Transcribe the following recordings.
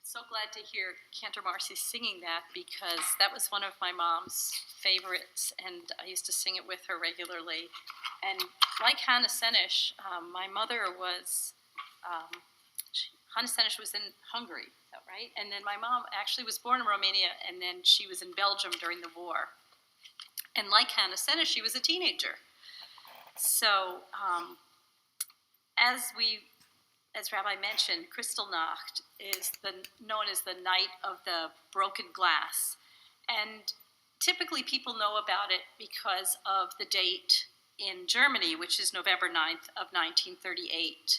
So glad to hear Cantor Marcy singing that, because that was one of my mom's favorites, and I used to sing it with her regularly. And like Hannah Senish, my mother was, Hannah Senish was in Hungary, is that right? And then my mom actually was born in Romania, and then she was in Belgium during the war. And like Hannah Senish, she was a teenager. So as Rabbi mentioned, Kristolnacht is known as the night of the broken glass. And typically people know about it because of the date in Germany, which is November 9th of 1938.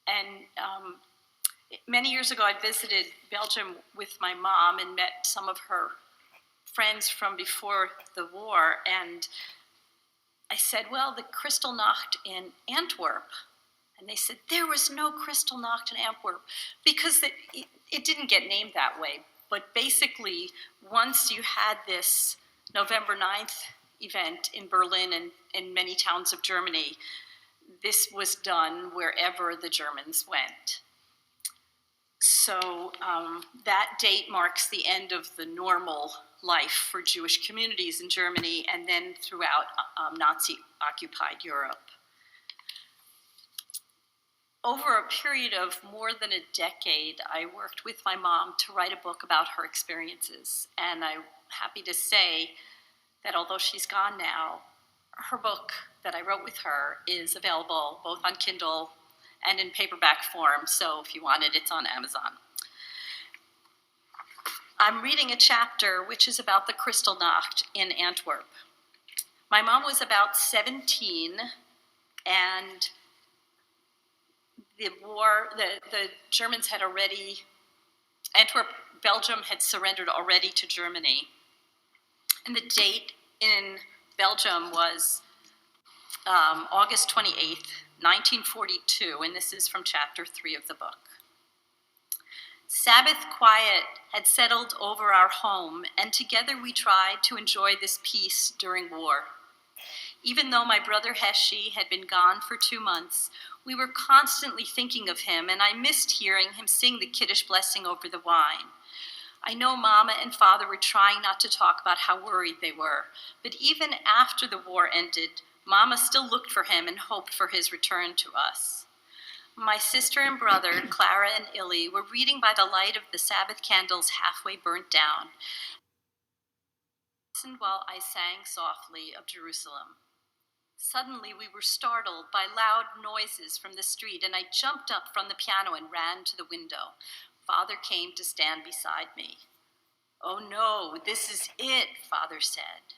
And many years ago, I visited Belgium with my mom and met some of her friends from before the war. And I said, well, the Kristolnacht in Antwerp. And they said, there was no Kristolnacht in Antwerp, because it didn't get named that way. But basically, once you had this November 9th event in Berlin and in many towns of Germany, this was done wherever the Germans went. So that date marks the end of the normal life for Jewish communities in Germany and then throughout Nazi-occupied Europe. Over a period of more than a decade, I worked with my mom to write a book about her experiences. And I'm happy to say that although she's gone now, her book that I wrote with her is available both on Kindle and in paperback form. So if you want it, it's on Amazon. I'm reading a chapter which is about the Kristolnacht in Antwerp. My mom was about 17, and the war, the Germans had already, Antwerp, Belgium had surrendered already to Germany. And the date in Belgium was August 28th, 1942, and this is from chapter 3 of the book. Sabbath quiet had settled over our home, and together we tried to enjoy this peace during war. Even though my brother Heshi had been gone for 2 months, we were constantly thinking of him, and I missed hearing him sing the Kiddush blessing over the wine. I know Mama and Father were trying not to talk about how worried they were, but even after the war ended, Mama still looked for him and hoped for his return to us. My sister and brother, Clara and Illy, were reading by the light of the Sabbath candles halfway burnt down, and while I sang softly of Jerusalem. Suddenly, we were startled by loud noises from the street, and I jumped up from the piano and ran to the window. Father came to stand beside me. "Oh no, this is it," Father said.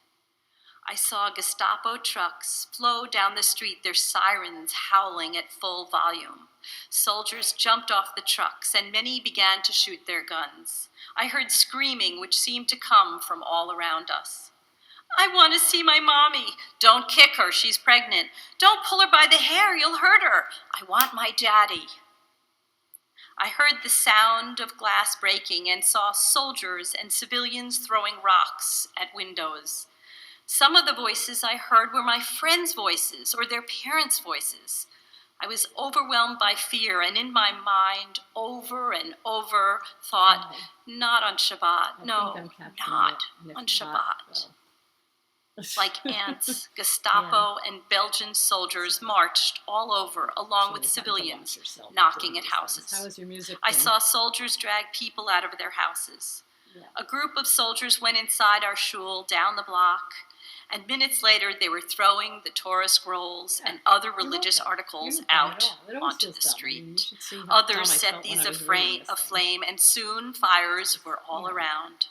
I saw Gestapo trucks flow down the street, their sirens howling at full volume. Soldiers jumped off the trucks, and many began to shoot their guns. I heard screaming, which seemed to come from all around us. "I want to see my mommy." "Don't kick her, she's pregnant." "Don't pull her by the hair, you'll hurt her." "I want my daddy." I heard the sound of glass breaking and saw soldiers and civilians throwing rocks at windows. Some of the voices I heard were my friends' voices or their parents' voices. I was overwhelmed by fear, and in my mind, over and over, thought, not on Shabbat, no, not on Shabbat. Like ants, Gestapo and Belgian soldiers marched all over, along with civilians, knocking at houses. How was your music? I saw soldiers drag people out of their houses. A group of soldiers went inside our shul, down the block, and minutes later they were throwing the Torah scrolls and other religious articles out onto the street. Others set these aflame, and soon fires were all around.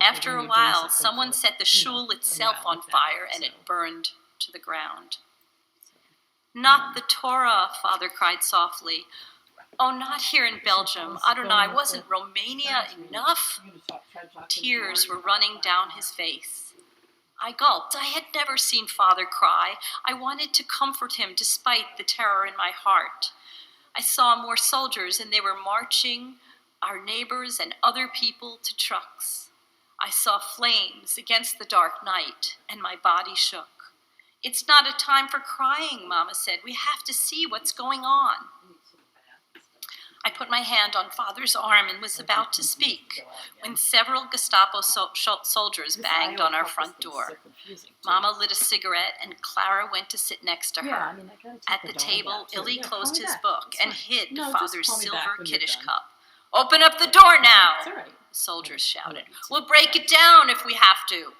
After a while, someone set the shul itself on fire, and it burned to the ground. "Not the Torah," Father cried softly. "Oh, not here in Belgium. Adonai, wasn't Romania enough?" Tears were running down his face. I gulped. I had never seen Father cry. I wanted to comfort him despite the terror in my heart. I saw more soldiers, and they were marching our neighbors and other people to trucks. I saw flames against the dark night, and my body shook. "It's not a time for crying," Mama said. "We have to see what's going on." I put my hand on Father's arm and was about to speak when several Gestapo soldiers banged on our front door. Mama lit a cigarette and Clara went to sit next to her. At the table, Illy closed his book and hid Father's silver Kiddush cup. "Open up the door now," the soldiers shouted. "We'll break it down if we have to."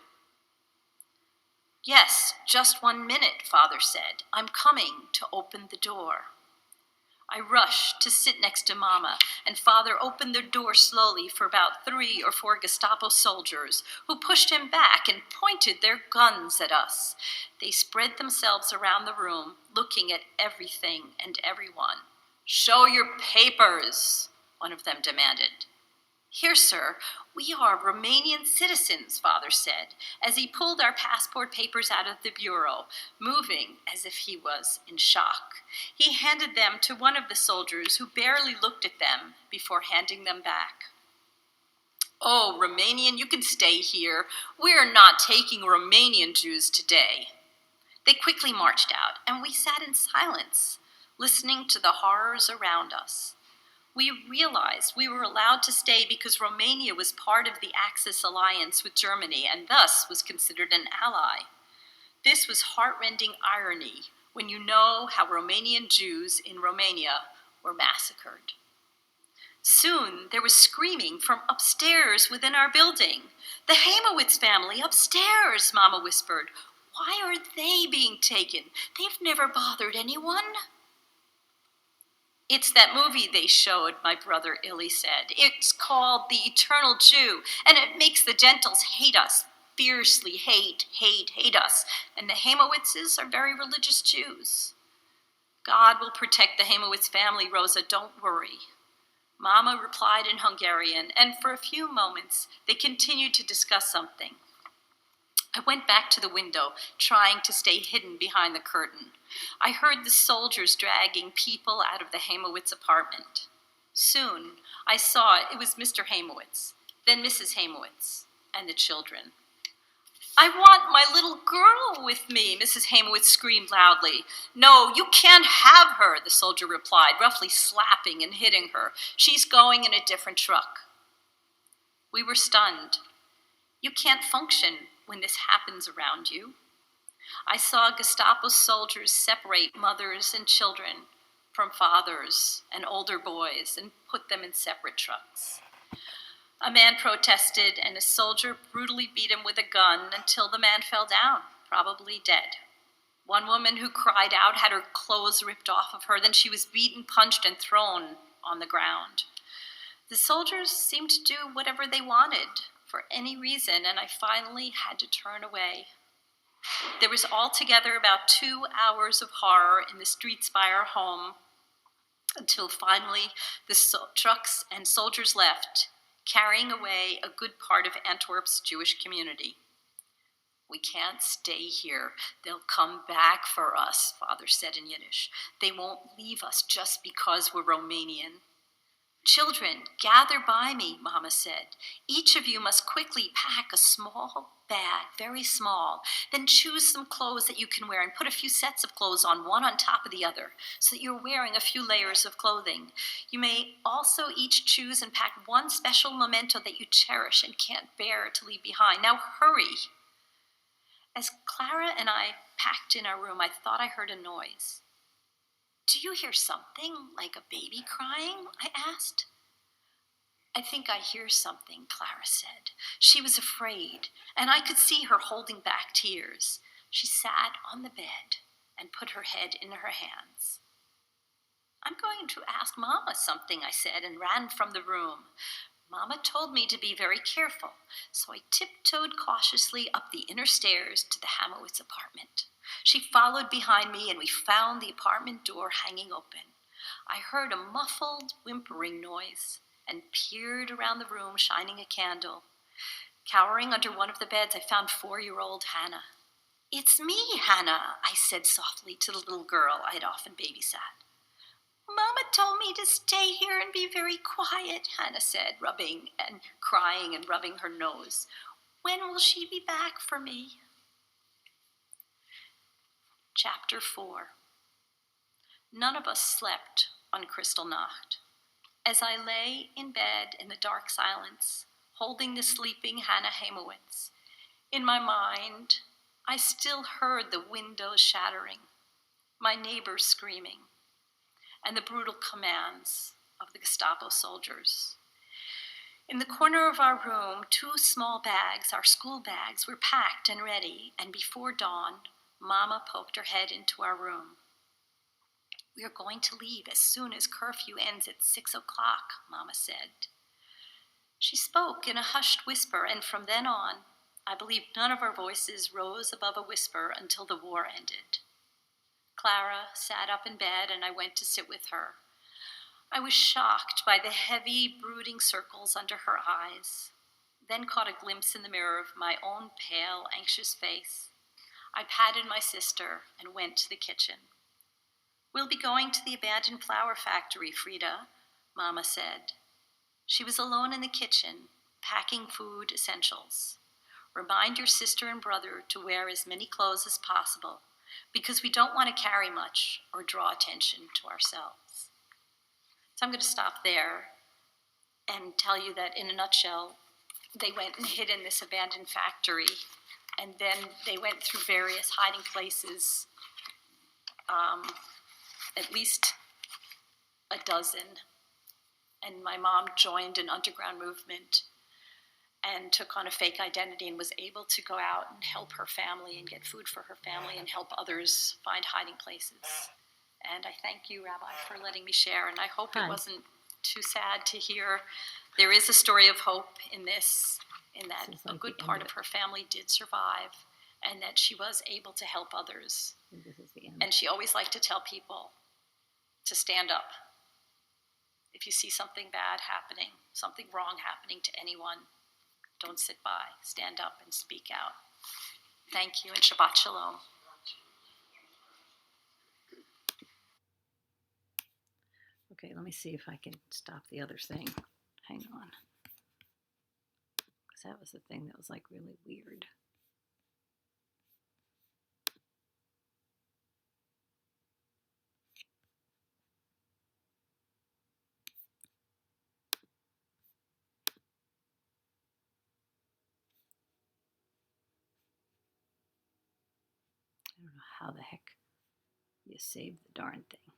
"Yes, just 1 minute," Father said. "I'm coming to open the door." I rushed to sit next to Mama, and Father opened the door slowly for about 3 or 4 Gestapo soldiers, who pushed him back and pointed their guns at us. They spread themselves around the room, looking at everything and everyone. "Show your papers," one of them demanded. "Here, sir, we are Romanian citizens," Father said, as he pulled our passport papers out of the bureau, moving as if he was in shock. He handed them to one of the soldiers, who barely looked at them before handing them back. "Oh, Romanian, you can stay here. We're not taking Romanian Jews today." They quickly marched out, and we sat in silence, listening to the horrors around us. We realized we were allowed to stay because Romania was part of the Axis alliance with Germany and thus was considered an ally. This was heartrending irony when you know how Romanian Jews in Romania were massacred. Soon there was screaming from upstairs within our building. "The Hamowitz family upstairs," Mama whispered. "Why are they being taken? They've never bothered anyone." "It's that movie they showed," my brother Illy said. "It's called The Eternal Jew, and it makes the Gentiles hate us, fiercely hate us. And the Hamowitzes are very religious Jews." "God will protect the Hamowitz family, Rosa, don't worry." Mama replied in Hungarian, and for a few moments they continued to discuss something. I went back to the window, trying to stay hidden behind the curtain. I heard the soldiers dragging people out of the Hamowitz apartment. Soon, I saw it was Mr. Hamowitz, then Mrs. Hamowitz, and the children. "I want my little girl with me," Mrs. Hamowitz screamed loudly. "No, you can't have her," the soldier replied, roughly slapping and hitting her. "She's going in a different truck." We were stunned. You can't function when this happens around you. I saw Gestapo soldiers separate mothers and children from fathers and older boys and put them in separate trucks. A man protested, and a soldier brutally beat him with a gun until the man fell down, probably dead. One woman who cried out had her clothes ripped off of her, then she was beaten, punched, and thrown on the ground. The soldiers seemed to do whatever they wanted for any reason, and I finally had to turn away. There was altogether about 2 hours of horror in the streets by our home until finally the trucks and soldiers left, carrying away a good part of Antwerp's Jewish community. "We can't stay here. They'll come back for us," Father said in Yiddish. "They won't leave us just because we're Romanian." "Children, gather by me," Mama said. "Each of you must quickly pack a small bag, very small. Then choose some clothes that you can wear and put a few sets of clothes on, one on top of the other, so that you're wearing a few layers of clothing. You may also each choose and pack one special memento that you cherish and can't bear to leave behind. Now hurry." As Clara and I packed in our room, I thought I heard a noise. "Do you hear something, like a baby crying?" I asked. "I think I hear something," Clara said. She was afraid, and I could see her holding back tears. She sat on the bed and put her head in her hands. "I'm going to ask Mama something," I said, and ran from the room. Mama told me to be very careful, so I tiptoed cautiously up the inner stairs to the Hamowitz apartment. She followed behind me, and we found the apartment door hanging open. I heard a muffled, whimpering noise and peered around the room, shining a candle. Cowering under one of the beds, I found 4-year-old Hannah. "It's me, Hannah," I said softly to the little girl I had often babysat. "Mama told me to stay here and be very quiet," Hannah said, rubbing and crying and rubbing her nose. "When will she be back for me?" Chapter 4. None of us slept on Kristolnacht. As I lay in bed in the dark silence, holding the sleeping Hannah Heimowitz, in my mind, I still heard the windows shattering, my neighbors screaming, and the brutal commands of the Gestapo soldiers. In the corner of our room, 2 small bags, our school bags, were packed and ready, and before dawn, Mama poked her head into our room. "We are going to leave as soon as curfew ends at 6 o'clock, Mama said. She spoke in a hushed whisper, and from then on, I believe none of our voices rose above a whisper until the war ended. Clara sat up in bed, and I went to sit with her. I was shocked by the heavy, brooding circles under her eyes, then caught a glimpse in the mirror of my own pale, anxious face. I patted my sister and went to the kitchen. "We'll be going to the abandoned flour factory, Frida," Mama said. She was alone in the kitchen, packing food essentials. "Remind your sister and brother to wear as many clothes as possible, because we don't want to carry much or draw attention to ourselves." So I'm going to stop there and tell you that in a nutshell, they went and hid in this abandoned factory, and then they went through various hiding places, at least a dozen. And my mom joined an underground movement and took on a fake identity and was able to go out and help her family and get food for her family and help others find hiding places. And I thank you, Rabbi, for letting me share, and I hope it wasn't too sad to hear. There is a story of hope in this, in that a good part of her family did survive, and that she was able to help others. This is the end. And she always liked to tell people to stand up. If you see something bad happening, something wrong happening to anyone, don't sit by. Stand up and speak out. Thank you, and Shabbat Shalom. Okay, let me see if I can stop the other thing. Hang on. Because that was the thing that was like really weird. I don't know how the heck you save the darn thing.